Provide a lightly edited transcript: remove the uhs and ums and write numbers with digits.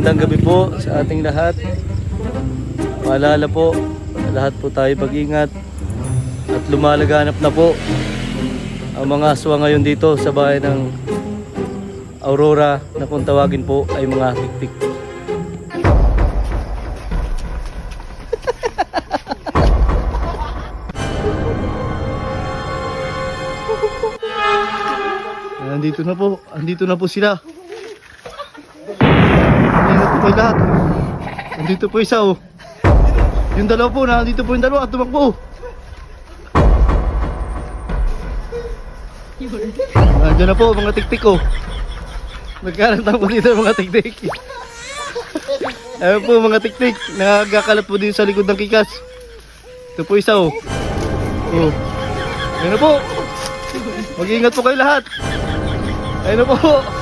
Magandang gabi po sa ating lahat. Paalala po, lahat po tayo mag-ingat at lumalaganap na po ang mga aswa ngayon dito sa bayan ng Aurora na kung tawagin po ay mga tiktik. Andito na po sila. Andito po lahat. Andito po isa oh. Yung dalawa po, nandito po yung dalawa at tumakbo. Nandiyan na po mga tiktik oh. Nagkarantang po dito mga tiktik. Ayun po mga tiktik, nagkakalat po din sa likod ng kikas. Ito po isa oh. Oh. Ayun na po. Mag-iingat po kayo lahat. Ayun na po.